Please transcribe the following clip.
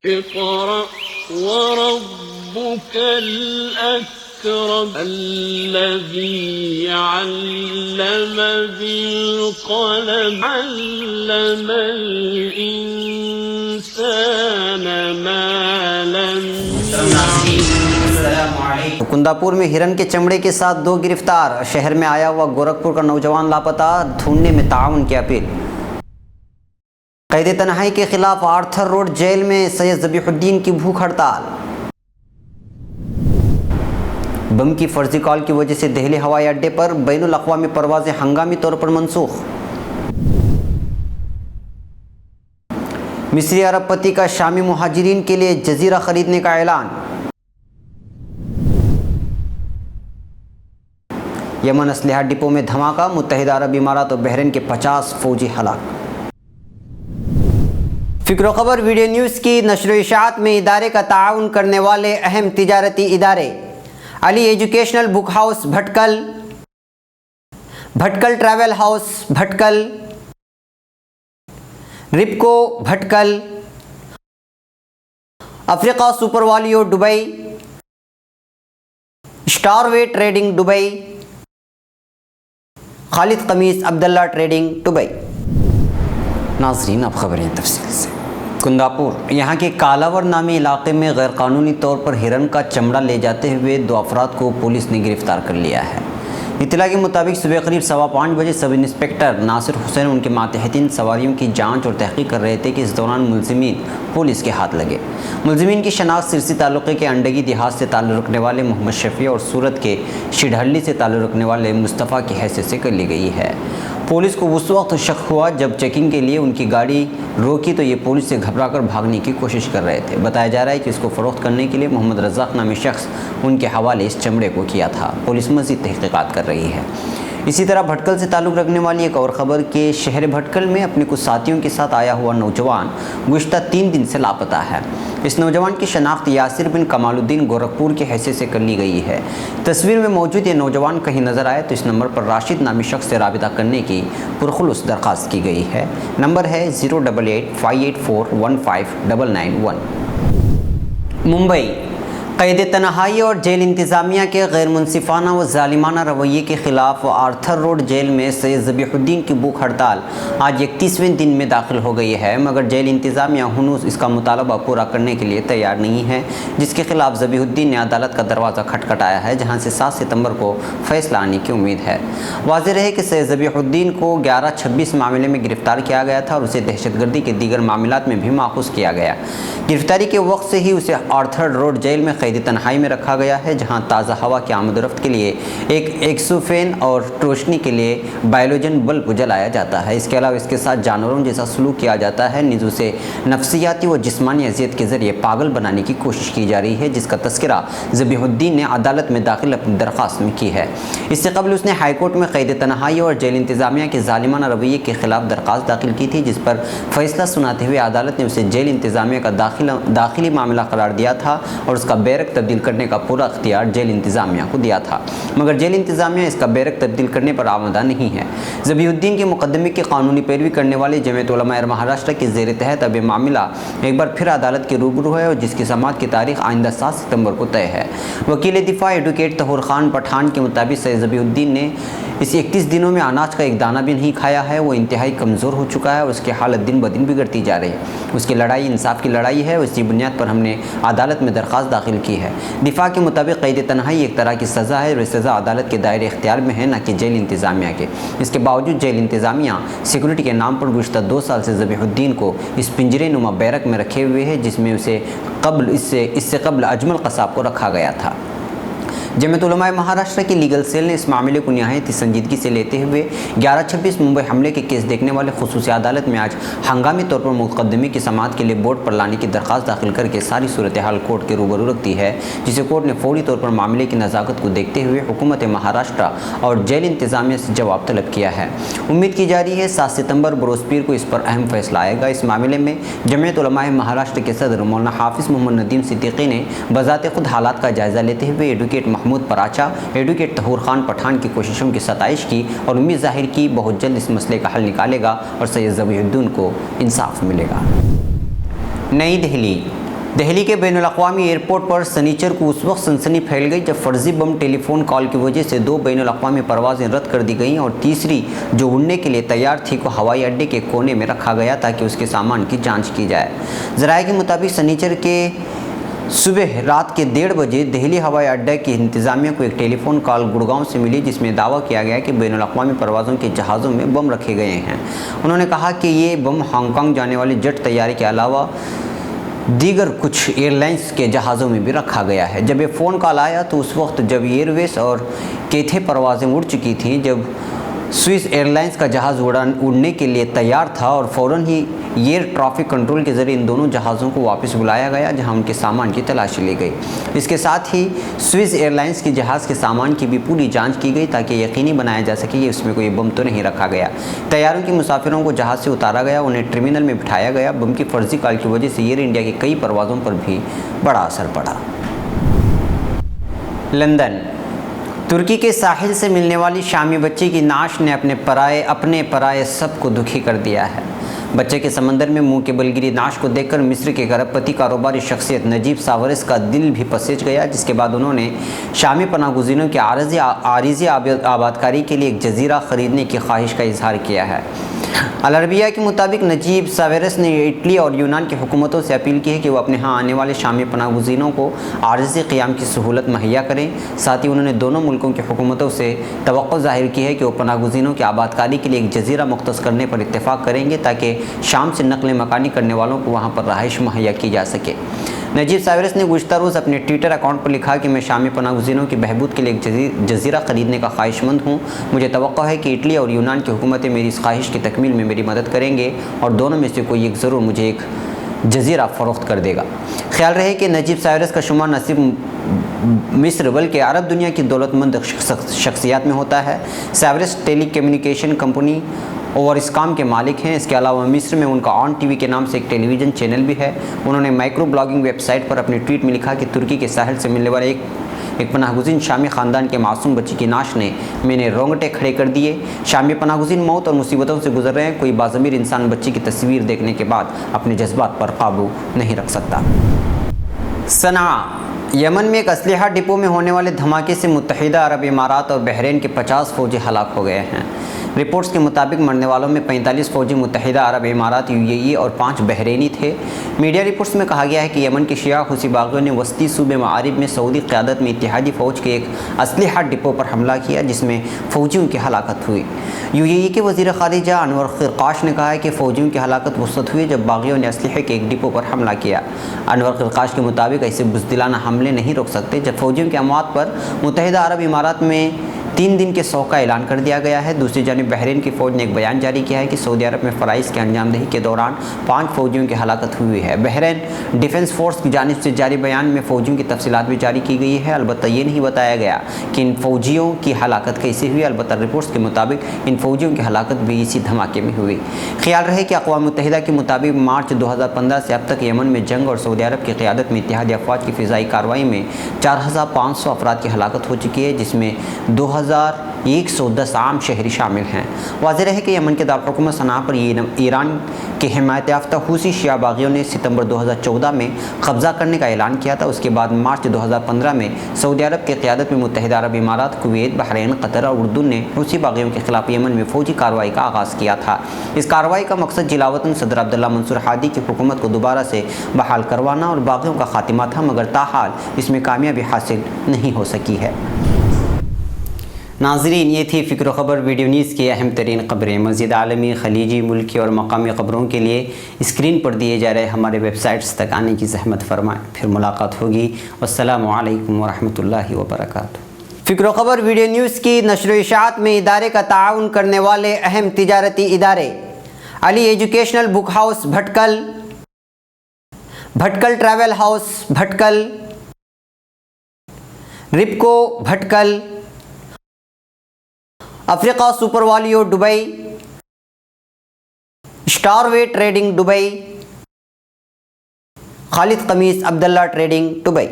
اقرأ وربك الأكرم الذي علم بالقلم علم الإنسان ما لم يعلم. کنداپور میں ہرن کے چمڑے کے ساتھ 2 گرفتار. شہر میں آیا ہوا گورکھپور کا نوجوان لاپتہ. ڈھونڈنے میں تعاون کی اپیل. قید تنہائی کے خلاف آرتھر روڈ جیل میں سید ذبیح الدین کی بھوک ہڑتال. بم کی فرضی کال کی وجہ سے دہلی ہوائی اڈے پر بین الاقوامی پروازیں ہنگامی طور پر منسوخ. مصری ارب پتی کا شامی مہاجرین کے لیے جزیرہ خریدنے کا اعلان. یمن اسلحہ ڈپو میں دھماکہ. متحدہ عرب امارات اور بحرین کے 50 فوجی ہلاک. فکر و خبر ویڈیو نیوز کی نشر و اشاعت میں ادارے کا تعاون کرنے والے اہم تجارتی ادارے: علی educational book house بھٹکل، بھٹکل travel house بھٹکل، رپکو بھٹکل، افریقہ سپر والیو دبئی، اسٹار وے ٹریڈنگ دبئی، خالد قمیص عبداللہ ٹریڈنگ دبئی. ناظرین اب خبریں تفصیل سے. کنداپور یہاں کے کالاور نامی علاقے میں غیر قانونی طور پر ہرن کا چمڑا لے جاتے ہوئے 2 افراد کو پولیس نے گرفتار کر لیا ہے. اطلاع کے مطابق صبح قریب 5:15 بجے سب انسپکٹر ناصر حسین ان کے ماتحتین سواریوں کی جانچ اور تحقیق کر رہے تھے کہ اس دوران ملزمین پولیس کے ہاتھ لگے. ملزمین کی شناخت سرسی تعلقے کے انڈگی دیہات سے تعلق رکھنے والے محمد شفیع اور سورت کے شڈہلی سے تعلق رکھنے والے مصطفیٰ کی حیثیت سے کر لی گئی ہے. پولیس کو اس وقت شک ہوا جب چیکنگ کے لیے ان کی گاڑی روکی تو یہ پولیس سے گھبرا کر بھاگنے کی کوشش کر رہے تھے. بتایا جا رہا ہے کہ اس کو فروخت کرنے کے لیے محمد رزاق نامی شخص ان کے حوالے اس چمڑے کو کیا تھا. پولیس مزید تحقیقات کر رہی ہے. اسی طرح بھٹکل سے تعلق رکھنے والی ایک اور خبر کہ شہر بھٹکل میں اپنے کچھ ساتھیوں کے ساتھ آیا ہوا نوجوان گزشتہ 3 دن سے لاپتہ ہے. اس نوجوان کی شناخت یاسر بن کمال الدین گورکھپور کی حیثیت سے کر لی گئی ہے. تصویر میں موجود یہ نوجوان کہیں نظر آئے تو اس نمبر پر راشد نامی شخص سے رابطہ کرنے کی پرخلوص درخواست کی گئی ہے. نمبر ہے 08858415991. ممبئی قید تنہائی اور جیل انتظامیہ کے غیر منصفانہ و ظالمانہ رویے کے خلاف آرتھر روڈ جیل میں سید ذبیح الدین کی بھوک ہڑتال آج 31ویں دن میں داخل ہو گئی ہے، مگر جیل انتظامیہ ہنوز اس کا مطالبہ پورا کرنے کے لیے تیار نہیں ہے، جس کے خلاف ذبیح الدین نے عدالت کا دروازہ کھٹکھٹایا ہے، جہاں سے 7 ستمبر کو فیصلہ آنے کی امید ہے. واضح رہے کہ سید ذبیح الدین کو 11/26 معاملے میں گرفتار کیا گیا تھا اور اسے دہشت گردی کے دیگر معاملات میں بھی ماخوذ کیا گیا. گرفتاری کے وقت سے ہی اسے آرتھر روڈ جیل میں قید تنہائی میں رکھا گیا ہے، جہاں تازہ ہوا کی آمد و رفت کے لیے ایک ایکسوفین اور روشنی کے لیے بائیولوجن بلب جلایا جاتا ہے. اس کے علاوہ اس کے ساتھ جانوروں جیسا سلوک کیا جاتا ہے. نیز اسے نفسیاتی و جسمانی اذیت کے ذریعے پاگل بنانے کی کوشش کی جا رہی ہے، جس کا تذکرہ ذبیح الدین نے عدالت میں داخل اپنی درخواست میں کی ہے. اس سے قبل اس نے ہائی کورٹ میں قید تنہائی اور جیل انتظامیہ کے ظالمانہ رویے کے خلاف درخواست داخل کی تھی، جس پر فیصلہ سناتے ہوئے عدالت نے اسے جیل انتظامیہ کا داخلی معاملہ قرار دیا تھا اور اس کا بیرک تبدیل کرنے کا پورا اختیار جیل انتظامیہ کو دیا تھا، مگر جیل انتظامیہ اس کا بیرک تبدیل کرنے پر آمادہ نہیں ہے. ذبیح الدین کے مقدمے کی قانونی پیروی کرنے والے جمعیت علماء مہاراشٹر کے زیر تحت اب یہ معاملہ ایک بار پھر عدالت کے روبرو ہے اور جس کی سماعت کی تاریخ آئندہ 7 ستمبر کو طے ہے. وکیل دفاع ایڈوکیٹ طہور خان پٹھان کے مطابق سید ذبیح الدین نے اس 31 دنوں میں اناج کا ایک دانہ بھی نہیں کھایا ہے. وہ انتہائی کمزور ہو چکا ہے اور اس کی حالت دن بدن بگڑتی جا رہی ہے. اس کی لڑائی انصاف کی لڑائی ہے اور اسی بنیاد پر ہم نے عدالت میں درخواست داخل کی ہے. دفاع کے مطابق قید تنہائی ایک طرح کی سزا ہے اور یہ سزا عدالت کے دائرے اختیار میں ہے، نہ کہ جیل انتظامیہ کے. اس کے باوجود جیل انتظامیہ سیکورٹی کے نام پر گزشتہ 2 سال سے ذبیح الدین کو اس پنجرے نما بیرک میں رکھے ہوئے ہے، جس میں اسے اس سے قبل اجمل قصاب کو رکھا گیا تھا. جمعیت علماء مہاراشٹر کی لیگل سیل نے اس معاملے کو نہایت سنجیدگی سے لیتے ہوئے 11/26 ممبئی حملے کے کیس دیکھنے والے خصوصی عدالت میں آج ہنگامی طور پر مقدمے کی سماعت کے لیے بورڈ پر لانے کی درخواست داخل کر کے ساری صورتحال کورٹ کے روبرو رکھ دی ہے، جسے کورٹ نے فوری طور پر معاملے کی نزاکت کو دیکھتے ہوئے حکومت مہاراشٹر اور جیل انتظامیہ سے جواب طلب کیا ہے. امید کی جا رہی ہے 7 ستمبر بروز پیر کو اس پر اہم فیصلہ آئے گا. اس معاملے میں جمعیت علماء مہاراشٹر کے صدر مولانا حافظ محمد ندیم صدیقی نے بذات خود حالات کا جائزہ لیتے ہوئے ایڈوکیٹ محمود پراچا، ایڈوکیٹ طہور خان پٹھان کی کوششوں کی ستائش کی اور امید ظاہر کی بہت جلد اس مسئلے کا حل نکالے گا اور سید ذبیح الدین کو انصاف ملے گا. نئی دہلی دہلی کے بین الاقوامی ایئرپورٹ پر سنیچر کو اس وقت سنسنی پھیل گئی جب فرضی بم ٹیلی فون کال کی وجہ سے 2 بین الاقوامی پروازیں رد کر دی گئیں اور تیسری جو اڑنے کے لیے تیار تھی کو ہوائی اڈے کے کونے میں رکھا گیا تاکہ اس کے سامان کی جانچ کی جائے۔ ذرائع کے مطابق سنیچر کے صبح رات کے 1:30 بجے دہلی ہوائی اڈے کی انتظامیہ کو ایک ٹیلی فون کال گڑگاؤں سے ملی جس میں دعویٰ کیا گیا کہ بین الاقوامی پروازوں کے جہازوں میں بم رکھے گئے ہیں۔ انہوں نے کہا کہ یہ بم ہانگ کانگ جانے والے جیٹ طیارے کے علاوہ دیگر کچھ ایئر لائنز کے جہازوں میں بھی رکھا گیا ہے۔ جب یہ فون کال آیا تو اس وقت جب ایئر ویز اور کیتھے پروازیں اڑ چکی تھیں، جب سوئس ایئر لائنز کا جہاز اڑنے کے لیے تیار تھا اور فوراً ہی ایئر ٹریفک کنٹرول کے ذریعے ان دونوں جہازوں کو واپس بلایا گیا جہاں ان کے سامان کی تلاشی لی گئی۔ اس کے ساتھ ہی سوئس ایئر لائنز کے جہاز کے سامان کی بھی پوری جانچ کی گئی تاکہ یقینی بنایا جا سکے کہ اس میں کوئی بم تو نہیں رکھا گیا۔ طیاروں کے مسافروں کو جہاز سے اتارا گیا، انہیں ٹرمینل میں بٹھایا گیا۔ بم کی فرضی کال کی وجہ سے ایئر انڈیا کی کئی پروازوں پر بھی بڑا اثر پڑا۔ لندن ترکی کے ساحل سے ملنے والی شامی بچی کی نعش نے اپنے پرائے سب کو دکھی کر دیا ہے۔ بچے کے سمندر میں منہ کے بل گری نعش کو دیکھ کر مصر کے کروڑ پتی کاروباری شخصیت نجیب ساورس کا دل بھی پسیج گیا، جس کے بعد انہوں نے شامی پناہ گزینوں کی عارضی آبادکاری کے لیے ایک جزیرہ خریدنے کی خواہش کا اظہار کیا ہے۔ العربیہ کے مطابق نجیب ساورس نے اٹلی اور یونان کی حکومتوں سے اپیل کی ہے کہ وہ اپنے ہاں آنے والے شامی پناہ گزینوں کو عارضی قیام کی سہولت مہیا کریں۔ ساتھ ہی انہوں نے دونوں ملکوں کی حکومتوں سے توقع ظاہر کی ہے کہ وہ پناہ گزینوں کی آبادکاری کے لیے ایک جزیرہ مختص کرنے پر اتفاق کریں گے تاکہ شام سے نقل مکانی کرنے والوں کو وہاں پر رہائش مہیا کی جا سکے۔ نجیب ساورس نے گزشتہ روز اپنے ٹویٹر اکاؤنٹ پر لکھا کہ میں شامی پناہ گزینوں کی بہبود کے لیے ایک جزیرہ خریدنے کا خواہش مند ہوں۔ مجھے توقع ہے کہ اٹلی اور یونان کی حکومتیں میری اس خواہش کی تکمیل میں میری مدد کریں گے اور دونوں میں سے کوئی ایک ضرور مجھے ایک جزیرہ فروخت کر دے گا۔ خیال رہے کہ نجیب ساورس کا شمار نہ صرف مصر بلکہ عرب دنیا کی دولت مند شخصیات میں ہوتا ہے۔ ساورس ٹیلی کمیونیکیشن کمپنی اور اس کام کے مالک ہیں۔ اس کے علاوہ مصر میں ان کا آن ٹی وی کے نام سے ایک ٹیلی ویژن چینل بھی ہے۔ انہوں نے مائکرو بلاگنگ ویب سائٹ پر اپنے ٹویٹ میں لکھا کہ ترکی کے ساحل سے ملنے والے ایک پناہ گزین شامی خاندان کے معصوم بچی کی نعش نے میں نے رونگٹے کھڑے کر دیے۔ شامی پناہ گزین موت اور مصیبتوں سے گزر رہے ہیں۔ کوئی باضمیر انسان بچی کی تصویر دیکھنے کے بعد اپنے جذبات پر قابو نہیں رکھ سکتا۔ صنعاء یمن میں ایک اسلحہ ڈپو میں ہونے والے دھماکے سے متحدہ عرب امارات اور بحرین کے 50 فوجی ہلاک ہو گئے ہیں۔ رپورٹس کے مطابق مرنے والوں میں 45 فوجی متحدہ عرب امارات UAE اور 5 بحرینی تھے۔ میڈیا رپورٹس میں کہا گیا ہے کہ یمن کے شیعہ حوثی باغیوں نے وسطی صوبے معارب میں سعودی قیادت میں اتحادی فوج کے ایک اسلحہ ڈپو پر حملہ کیا جس میں فوجیوں کی ہلاکت ہوئی۔ UAE کے وزیر خارجہ انور قرقاش نے کہا ہے کہ فوجیوں کی ہلاکت وسط ہوئی جب باغیوں نے اسلحے کے ایک ڈپو پر حملہ کیا۔ انور قرقاش کے مطابق ایسے بزدلانہ حملے نہیں روک سکتے جب فوجیوں کی اموات پر متحدہ عرب امارات میں 3 دن کے سوگ کا اعلان کر دیا گیا ہے۔ دوسری جانب بحرین کی فوج نے ایک بیان جاری کیا ہے کہ سعودی عرب میں فرائض کی انجام دہی کے دوران 5 فوجیوں کی ہلاکت ہوئی ہے۔ بحرین ڈیفنس فورس کی جانب سے جاری بیان میں فوجیوں کی تفصیلات بھی جاری کی گئی ہے، البتہ یہ نہیں بتایا گیا کہ ان فوجیوں کی ہلاکت کیسے ہوئی۔ البتہ رپورٹس کے مطابق ان فوجیوں کی ہلاکت بھی اسی دھماکے میں ہوئی۔ خیال رہے کہ اقوام متحدہ کے مطابق مارچ 2015 سے اب تک یمن میں جنگ اور سعودی عرب کی قیادت میں اتحادی افواج کی فضائی کارروائی میں 4500 افراد کی ہلاکت ہو چکی ہے، جس میں 2110 عام شہری شامل ہیں۔ واضح رہے کہ یمن کے دارالحکومت صنعاء پر ایران کے حمایت یافتہ حوثی شیعہ باغیوں نے ستمبر 2014 میں قبضہ کرنے کا اعلان کیا تھا۔ اس کے بعد مارچ 2015 میں سعودی عرب کی قیادت میں متحدہ عرب امارات، کویت، بحرین، قطر اور اردن نے حوثی باغیوں کے خلاف یمن میں فوجی کارروائی کا آغاز کیا تھا۔ اس کارروائی کا مقصد جلاوطن صدر عبداللہ منصور ہادی کی حکومت کو دوبارہ سے بحال کروانا اور باغیوں کا خاتمہ تھا، مگر تاحال اس میں کامیابی حاصل نہیں ہو سکی ہے۔ ناظرین، یہ تھی فکر و خبر ویڈیو نیوز کی اہم ترین خبریں۔ مزید عالمی، خلیجی، ملکی اور مقامی خبروں کے لیے اسکرین پر دیے جا رہے ہمارے ویب سائٹس تک آنے کی زحمت فرمائیں۔ پھر ملاقات ہوگی۔ والسلام علیکم ورحمۃ اللہ وبرکاتہ۔ فکر و خبر ویڈیو نیوز کی نشر و اشاعت میں ادارے کا تعاون کرنے والے اہم تجارتی ادارے: علی educational book house بھٹکل، بھٹکل travel house بھٹکل، رپکو بھٹکل، افریقہ سپر والیو دبئی، اسٹار وے ٹریڈنگ دبئی، خالد قمیص عبداللہ ٹریڈنگ دبئی۔